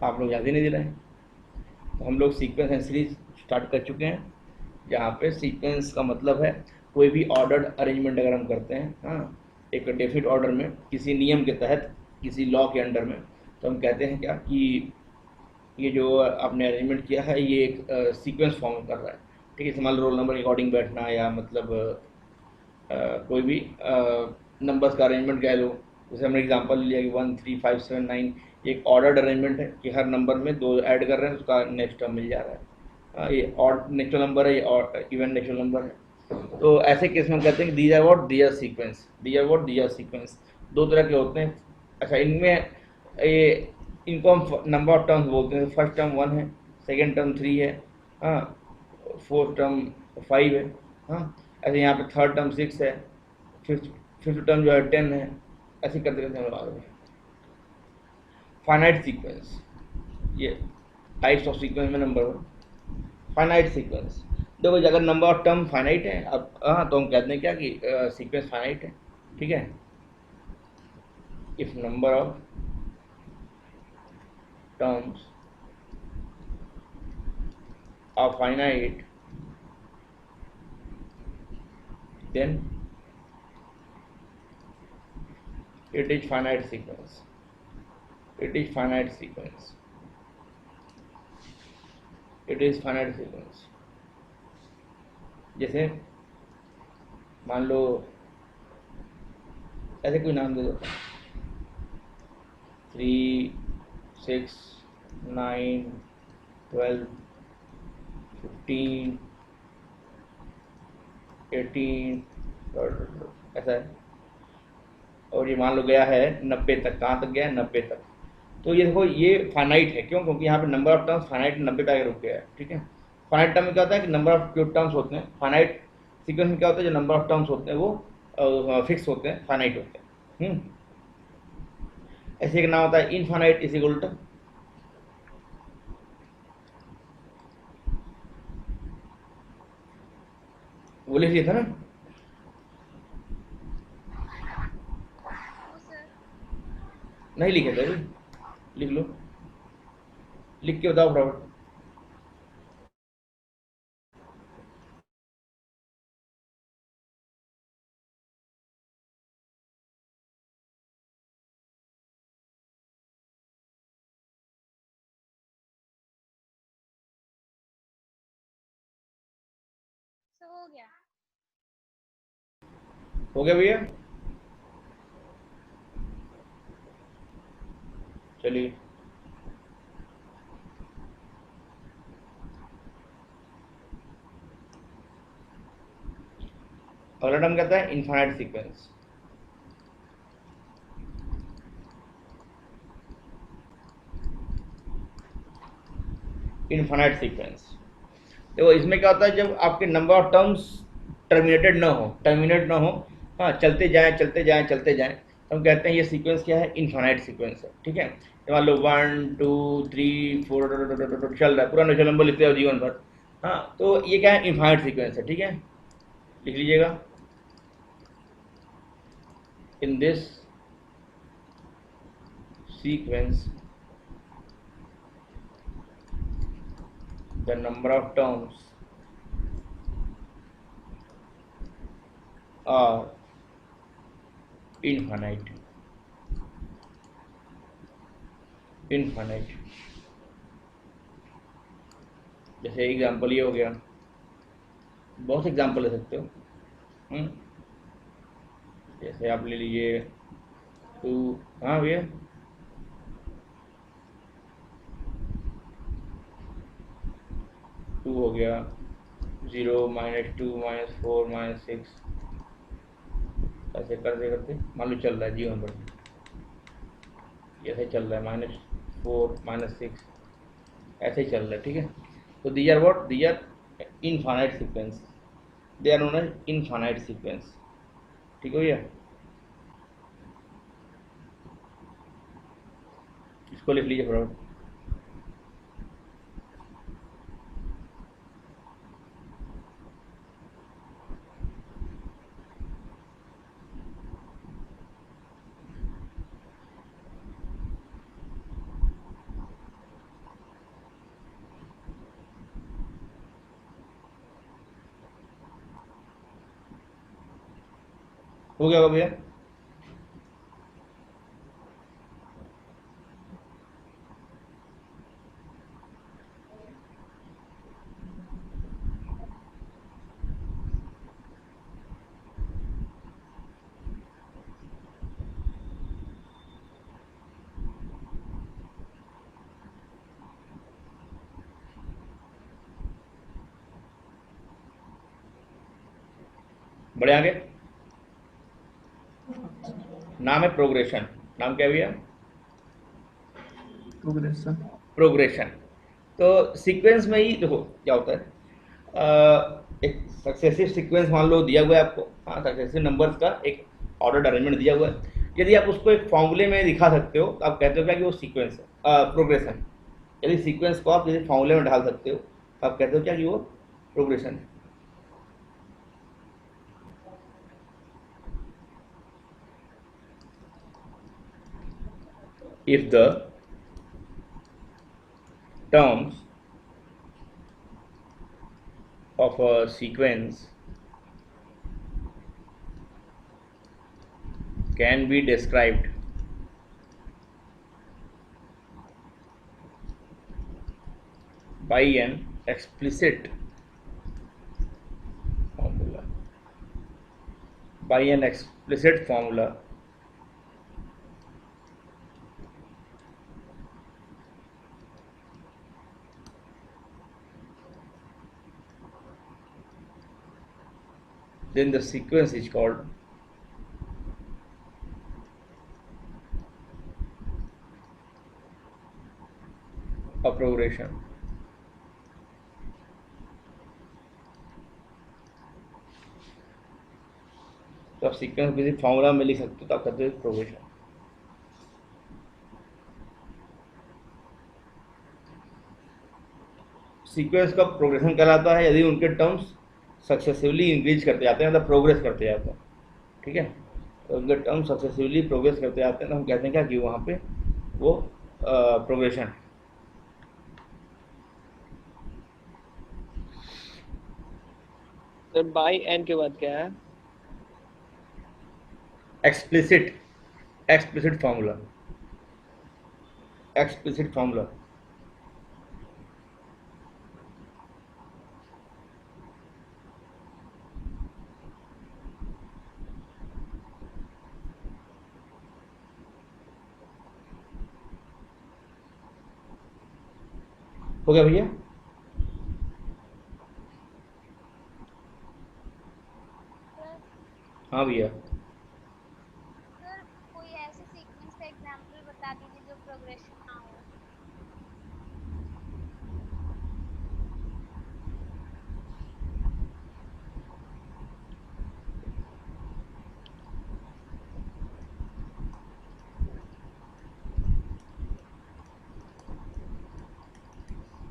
आप लोग याद ही नहीं दिलाए। तो हम लोग सीक्वेंस एंड सीरीज स्टार्ट कर चुके हैं, जहाँ पे सीक्वेंस का मतलब है कोई भी ऑर्डर्ड अरेंजमेंट अगर हम करते हैं, हाँ, एक डेफिनेट ऑर्डर में किसी नियम के तहत, किसी लॉ के अंडर में, तो हम कहते हैं क्या कि ये जो आपने अरेंजमेंट किया है ये एक सीक्वेंस फॉर्म कर रहा है। ठीक है, मान लो रोल नंबर के अकॉर्डिंग बैठना, या मतलब कोई भी नंबर्स का अरेंजमेंट कह लो। जैसे हमने एग्जांपल लिया कि 1 3 5 7 9, एक ऑर्डर्ड अरेंजमेंट है कि हर नंबर में दो ऐड कर रहे हैं, उसका नेक्स्ट टर्म मिल जा रहा है। ये ऑड नेचुरल नंबर है, ये और इवन नेचुरल नंबर है। तो ऐसे केस में हम कहते हैं कि these are what, these are sequence, these are what, these are sequence. दो तरह के होते हैं। अच्छा, इनमें ये इनको हम नंबर ऑफ टर्म्स बोलते हैं। फर्स्ट टर्म 1 है, सेकेंड टर्म 3 है, हाँ, फोर्थ टर्म 5 है, हाँ। ऐसे यहाँ पे थर्ड टर्म 6 है, फिफ्थ फिफ्थ टर्म जो है 10 है। ऐसे करते करते हम आगे। फाइनाइट सीक्वेंस, ये टाइप्स ऑफ सीक्वेंस में नंबर 1 फाइनाइट सीक्वेंस। देखो, अगर नंबर ऑफ टर्म फाइनाइट है, अब हाँ, तो हम कहते हैं क्या कि सीक्वेंस फाइनाइट है। ठीक है, if number of terms are finite, then it is finite sequence, it is finite sequence, it is finite sequence। जैसे मान लो ऐसे कोई नाम दे दो, 3 6 9 12 15 18, ऐसा है। और ये मान लो गया है 90 तक। कहाँ तक गया है? 90 तक। तो ये देखो, ये फाइनाइट है। क्यों? क्योंकि यहाँ पे नंबर ऑफ टर्म्स फाइनाइट 90 पे आके रुक गया है। ठीक है, फाइनाइट टर्म में क्या होता है कि नंबर ऑफ जो टर्म्स होते हैं फाइनाइट सीक्वेंस में क्या होता है, जो नंबर ऑफ टर्म्स होते हैं वो फिक्स होते हैं, फाइनाइट होते हैं। ऐसे एक नाम होता है इनफाइनाइट इज इक्वल टू, वो लिख लिया था ना? नहीं लिखे थे अभी? लिख लो, लिख के बताओ फटाफट। हो गया। हो गया भैया? चलिए, अगला टर्म कहता है इनफाइनाइट सीक्वेंस। इनफाइनाइट सीक्वेंस, देखो इसमें क्या होता है, जब आपके नंबर ऑफ टर्म्स टर्मिनेट ना हो, हाँ, चलते जाएं चलते जाएं चलते जाएं, तो हम कहते हैं ये सीक्वेंस क्या है? इनफाइनाइट सीक्वेंस है। ठीक है, तो मान लो 1 2 3 4 चल रहा है, पूरा नेचुरल नंबर लिखते हो जीवन भर, हाँ, तो ये क्या है? इनफाइनाइट सीक्वेंस है। ठीक है, लिख लीजिएगा। In this sequence the number of terms are infinite, infinite. जैसे एग्जांपल ये हो गया, बहुत एग्जांपल ले सकते हो। हम्म, जैसे आप ले लीजिए 2, हाँ भैया, 2 हो गया, 0 -2 -4 -6, ऐसे करते करते मान लो चल रहा है जीवन भर, ऐसे चल रहा है -4 -6, ऐसे ही चल रहा है। ठीक है, तो these are what, these are infinite sequence, they are known as infinite sequence. ठीक हो गया, इसको लिख लीजिए फटाफट। हो गया होगा भैया? बड़े आगे नाम है प्रोग्रेशन। नाम क्या भैया? प्रोग्रेशन। प्रोग्रेशन। तो सीक्वेंस में ही देखो क्या होता है, एक सक्सेसिव सीक्वेंस मान लो दिया हुआ है आपको, हाँ, सक्सेसिव नंबर्स का एक ऑर्डर अरेंजमेंट दिया हुआ है। यदि आप उसको एक फॉर्मूले में दिखा सकते हो तो आप कहते हो क्या कि वो सीक्वेंस है, प्रोग्रेशन। यदि सीक्वेंस को आप यदि फॉर्मूले में डाल सकते हो तो आप कहते हो क्या कि वो प्रोग्रेशन है। if the terms of a sequence can be described by an explicit formula, then the sequence is called a progression. तो आप सीक्वेंस किसी फॉर्मूला में लिख सकते हो तो आप कहते हो प्रोग्रेशन। सीक्वेंस का प्रोग्रेशन कहलाता है यदि उनके टर्म्स सक्सेसिवली इंक्रीज करते जाते हैं, मतलब प्रोग्रेस करते जाते हैं, ठीक है। तो उनके टर्म्स सक्सेसिवली प्रोग्रेस करते जाते हैं तो हम कहते हैं क्या कि वहाँ पे वो प्रोग्रेशन है। सर बाई एन के बाद क्या है? Explicit formula, explicit formula. हो गया भैया? हाँ भैया। सर कोई ऐसे सीक्वेंस का एग्जांपल बता दीजिए जो प्रोग्रेशन ना हो।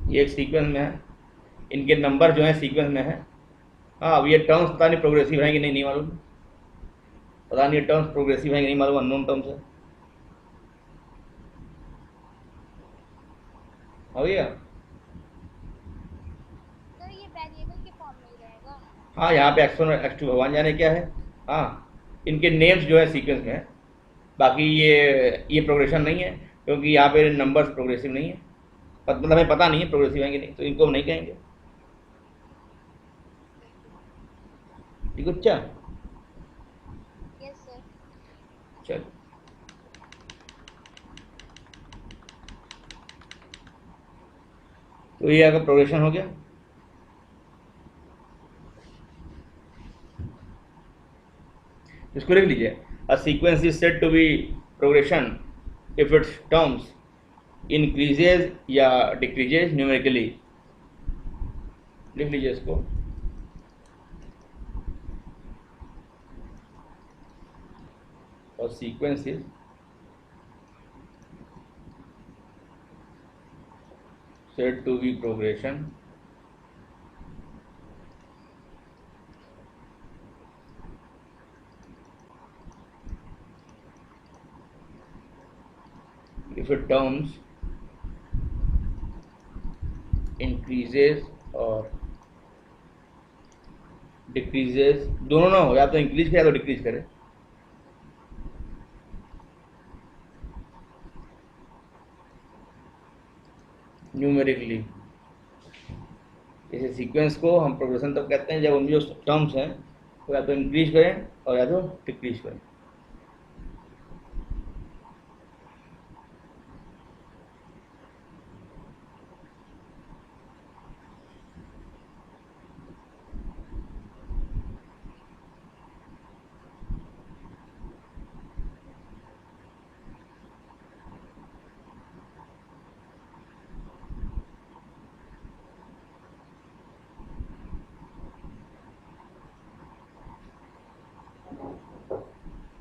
ये एक सीक्वेंस में है, इनके नंबर जो है सीक्वेंस में है। हाँ, अब ये टर्म्स पता नहीं प्रोग्रेसिव है कि नहीं, नहीं मालूम। पता नहीं ये टर्म्स प्रोग्रेसिव है कि नहीं मालूम, अननोन टर्म्स है। हाँ भैया। सर ये वेरिएबल के फॉर्म में ही रहेगा। हाँ, यहाँ पे x1 और x2 भगवान जाने क्या है। हाँ, इनके नेम्स जो है सीक्वेंस में है, बाकी ये प्रोग्रेशन नहीं है क्योंकि यहाँ पे नंबर्स प्रोग्रेसिव नहीं है। मतलब हमें पता नहीं है प्रोग्रेसिव है कि नहीं, तो इनको हम नहीं कहेंगे। ठीक है, अच्छा यस सर। चल। तो ये अगर प्रोग्रेशन हो गया। इसको लिख लीजिए, a sequence is said to be progression if its terms increases या डिक्रीजेज न्यूमेरिकली। लिख लीजिए इसको। और sequence is said to be progression if it terms increases और डिक्रीजेज, दोनों ना हो, या तो इंक्रीज करे या तो डिक्रीज करे, न्यूमेरिकली। इसे सीक्वेंस को हम प्रोग्रेशन तब कहते हैं जब उनकी जो टर्म्स हैं वो या तो इंक्रीज करें और या तो डिक्रीज करें।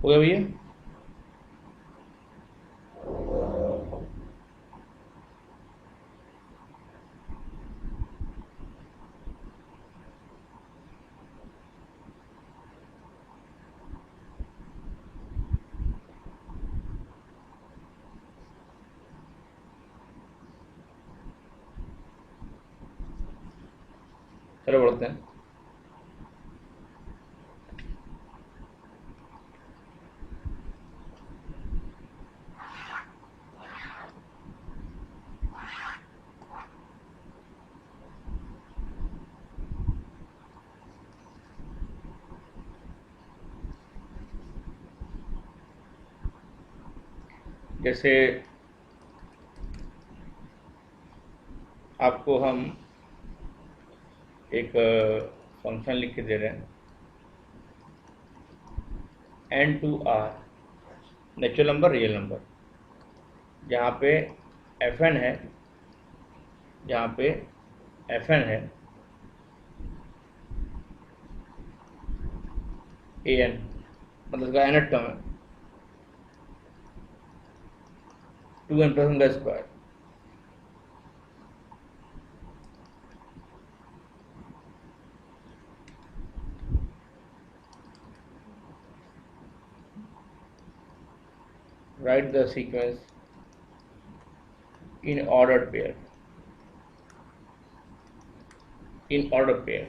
हो गया भैया? चलो बढ़ते हैं। जैसे आपको हम एक फंक्शन लिख के दे रहे हैं n to r, natural number real number, जहाँ पे fn है, जहाँ पे fn है an, मतलब इसका nth टर्म है 2n प्लस 1 का square. Write the sequence in ordered pair. In order pair.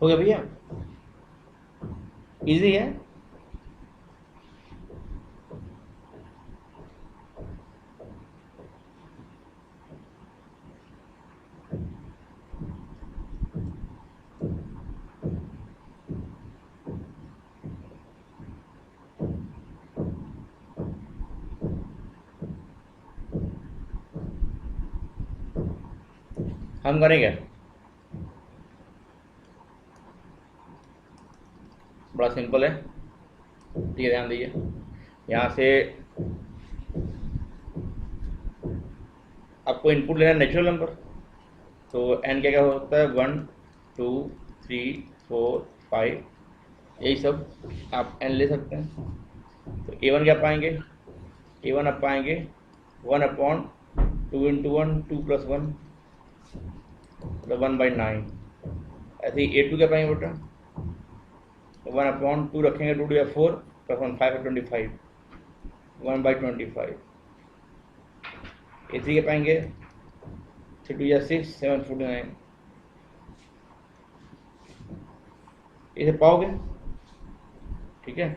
हो गया भैया? इजी है। हम करेंगे, बड़ा सिंपल है। ठीक है, ध्यान दीजिए। यहाँ से आपको इनपुट लेना है नेचुरल नंबर, तो n क्या क्या होता है 1 2 3 4 5, यही सब आप n ले सकते हैं। तो a1 क्या पाएंगे? a1 आप पाएंगे 1/2 इंटू 1 2 प्लस 1 मतलब 1/9। ऐसे ही a2 क्या पाएंगे बेटा? 1/2 रखेंगे 2 या 4 प्लस 1 5/25 1/25। a3 क्या पाएंगे? 3 या 6 7/49। इसे पाओगे? ठीक है।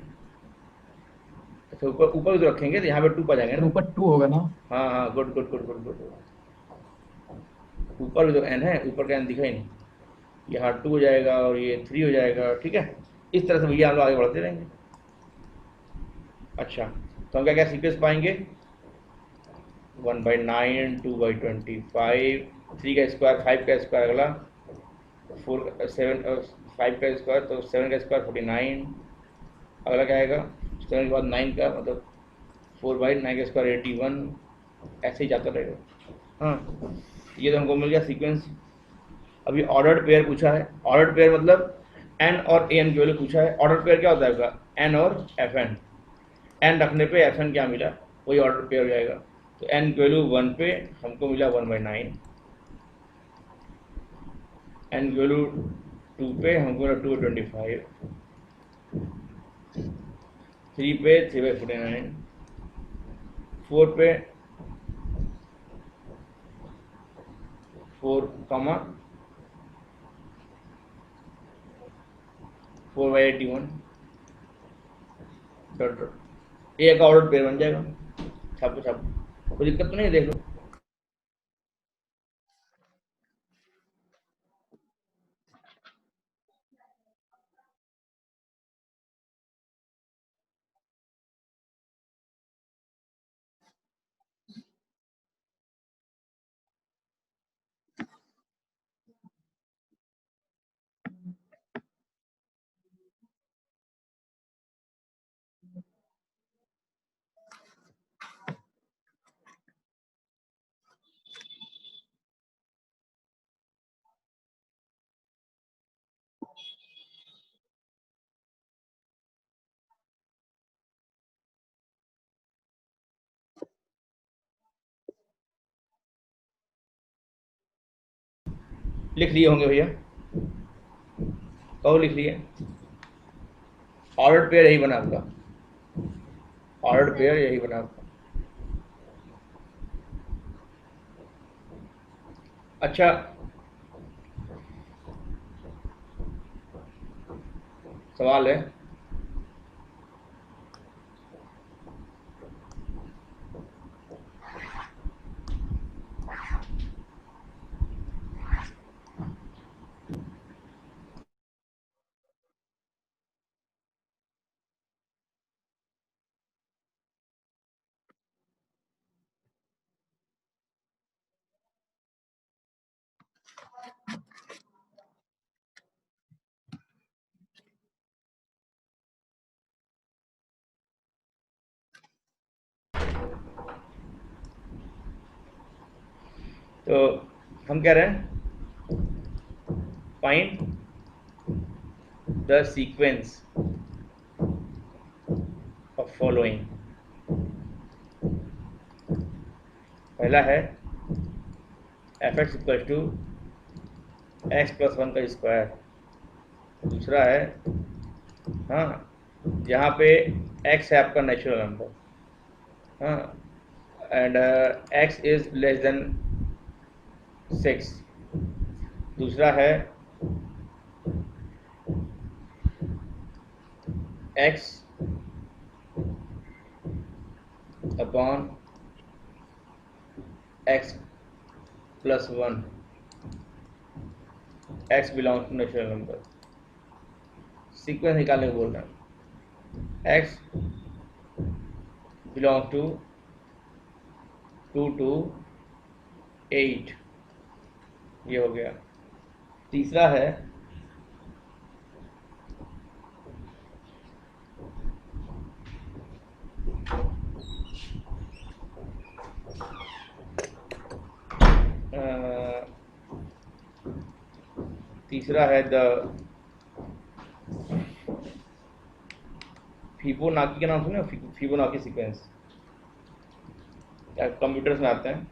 अच्छा, ऊपर ऊपर भी तो रखेंगे तो यहाँ पे 2 पा जाएंगे ना। ऊपर 2 होगा ना? हाँ हाँ, good good good good good. ऊपर भी तो n है, ऊपर का n दिखा ही नहीं। यहाँ 2 हो जाएगा और ये 3 हो जाएगा। ठीक है, इस तरह से भैया हम लोग आगे बढ़ते रहेंगे। अच्छा, तो हम क्या क्या सीक्वेंस पाएंगे? 1/9 2/25, 3 का स्क्वायर 5 का स्क्वायर, अगला 4 7 5 का स्क्वायर तो 7 का स्क्वायर 49। अगला क्या आएगा 7 के बाद 9 का मतलब 4/9 का स्क्वायर 81। ऐसे ही जाता रहेगा। हाँ, ये तो हमको मिल गया सीक्वेंस। अभी ऑर्डर्ड पेयर पूछा है। ऑर्डर्ड पेयर मतलब एन और ए एन की वैल्यू पूछा है। ऑर्डर पेयर क्या होता है आपका एन और एफ एन। एन रखने पे एफ एन क्या मिला वही ऑर्डर पेयर हो जाएगा। तो एन की वैल्यू 1 पे हमको मिला 1/9। एन की वैल्यू 2 पे हमको मिला 2/25। 3 पे 3/49। 4 पे 4 कमा 4/81। ए का ऑर्डर पेयर बन जाएगा। छापो छापो, कोई दिक्कत तो नहीं है, देख लो। लिख लिए होंगे भैया, कहो लिख लिए। ऑर्डर पेयर यही बना आपका, ऑर्डर पेयर यही बना आपका। अच्छा, सवाल है तो हम कह रहे हैं find the sequence of following. पहला है F x equal to x+1 का स्क्वायर। दूसरा है हाँ जहाँ पे x है आपका नेचुरल नंबर, हाँ and x is less than 6। दूसरा है x upon x+1, x belongs to natural number. Sequence निकालने को बोल रहे हैं। x बिलोंग टू 2 to 8, ये हो गया। तीसरा है द फिबोनाची का नाम सुने, फिबोनाची सीक्वेंस, क्या कंप्यूटर्स में आते हैं,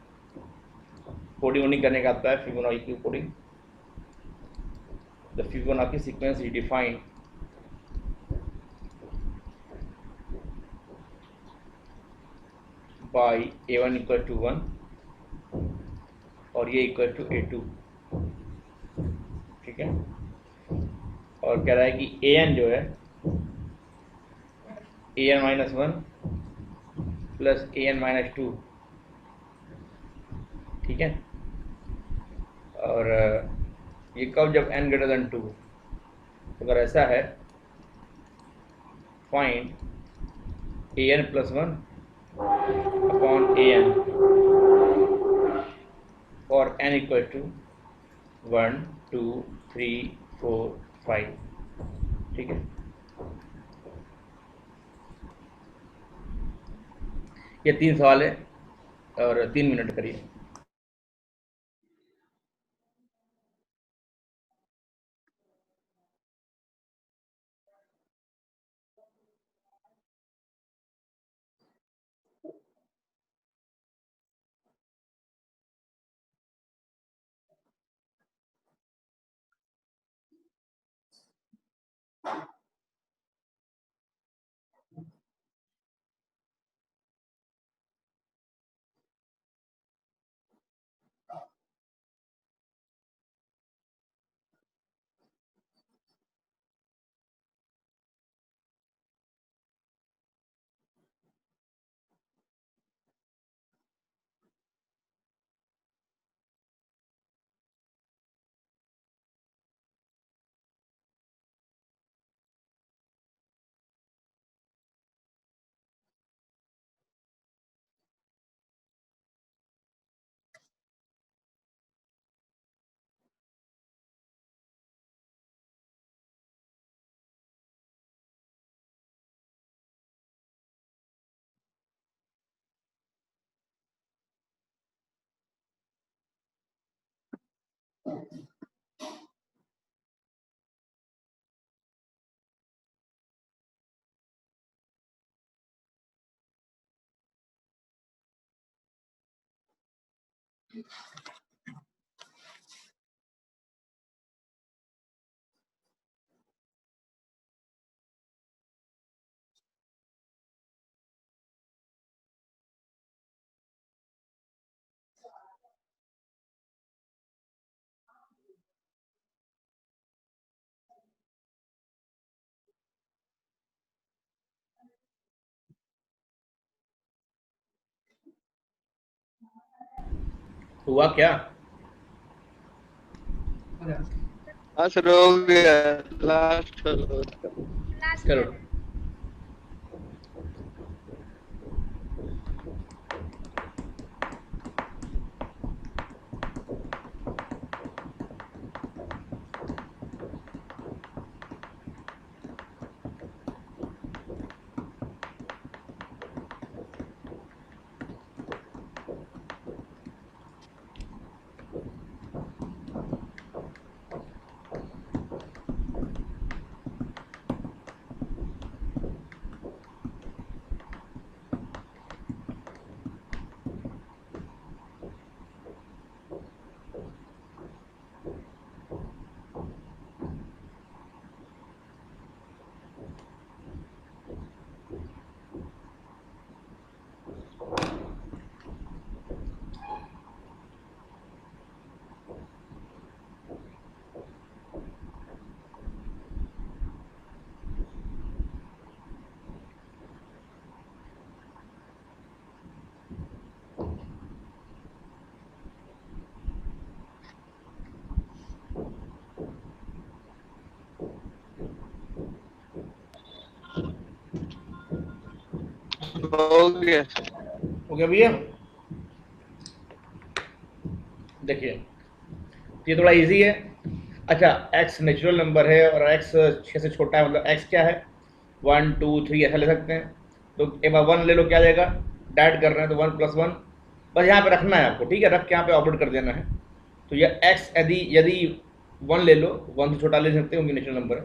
कोडिंग वोडिंग करने का आता है फिबोनाची की coding. The Fibonacci sequence is defined by a1 equal to 1 और ये इक्वल टू a2। ठीक है, और कह रहा है कि an जो है an-1 प्लस an-2। ठीक है, और ये कब, जब n ग्रेटर देन 2। तो अगर ऐसा है find an+1 upon an for n equal to 1 2 3 4 5। ठीक है, ये 3 सवाल है और 3 मिनट करिए। हुआ क्या? हाँ सर, हो गया लास्ट। लास्ट चलो, वाला। हो गया। हो गया भैया? देखिए, ये थोड़ा इजी है। अच्छा, x नेचुरल नंबर है और x 6 से छोटा है, मतलब x क्या है, 1 2 3 ऐसा ले सकते हैं। तो एक बार 1 ले लो, क्या आ जाएगा, डाइट कर रहे हैं तो 1 + 1, बस यहाँ पे रखना है आपको, ठीक है, रख के यहाँ पे ऑपरेट कर देना है। तो ये x यदि यदि 1 ले लो, 1 से छोटा ले सकते हो क्योंकि नेचुरल नंबर है।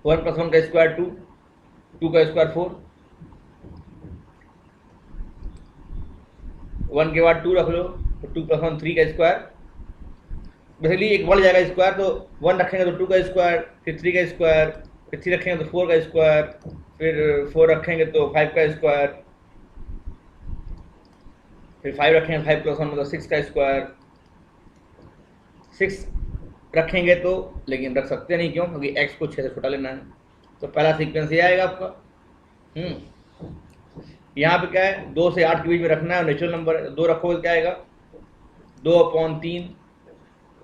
1 + 1 का स्क्वायर 2, 2 का स्क्वायर 4, 1 के बाद 2 रख लो तो 2 + 1 3 का स्क्वायर। बेसिकली एक बढ़ जाएगा स्क्वायर, तो 1 रखेंगे तो 2 का स्क्वायर, फिर 3 का स्क्वायर, फिर 3 रखेंगे तो 4 का स्क्वायर, फिर 4 रखेंगे तो 5 का स्क्वायर, फिर 5 रखेंगे 5 + 1 मतलब 6 का स्क्वायर। 6 रखेंगे तो, लेकिन रख सकते नहीं, क्यों, क्योंकि x को 6 से छोटा लेना है। तो पहला सीक्वेंस ये आएगा आपका। यहाँ पे क्या है, 2 से 8 के बीच में रखना है, नेचुरल नंबर है, 2 रखोगे तो क्या आएगा, 2/3।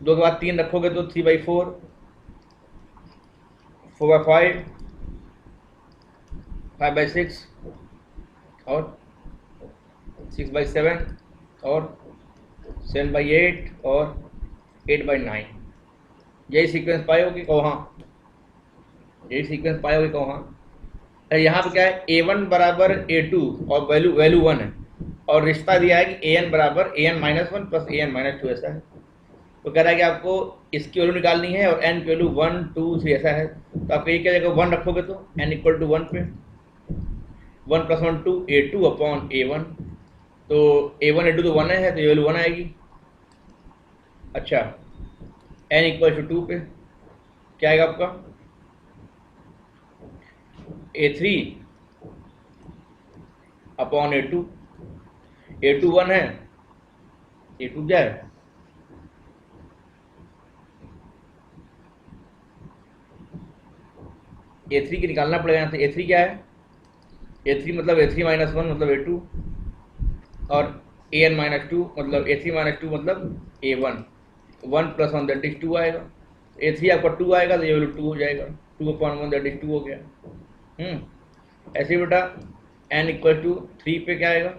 2 के बाद 3 रखोगे तो 3/4, 4/5, 5/6 और 6/7 और 7/8 और 8/9। यही सीक्वेंस पाए होगी, कहो हाँ। यही सीक्वेंस पाए होगी, कहो हाँ। यहाँ पे क्या है, a1 बराबर a2 और वैल्यू वैल्यू 1 है, और रिश्ता दिया है कि an बराबर an minus one plus an minus two, ऐसा है। तो कह रहा है कि आपको इसकी वैल्यू निकालनी है और n की वैल्यू 1 2 3 ऐसा है। तो आपको ये क्या जगह 1 रखोगे तो n इक्वल टू 1 पे 1 प्लस 1 2 a2 अपॉन a1, तो a1 a2 तो 1 है, तो ये वैल्यू 1 आएगी। अच्छा, n इक्वल टू 2 पे क्या आएगा आपका, a3 अपॉन a2, a2 1 है, a2 क्या है, a3 की निकालना पड़ेगा यहाँ से। a3 क्या है, a3 मतलब a3 माइनस वन मतलब a2, और an माइनस टू मतलब a3 माइनस टू मतलब a1, 1 प्लस 1 दैट इज 2 आएगा। a3 आपका 2 आएगा तो ये वैल्यू 2 हो जाएगा, 2 अपॉन 1 दैट इज 2 हो गया। ऐसे बेटा n इक्वल टू 3 पे क्या आएगा,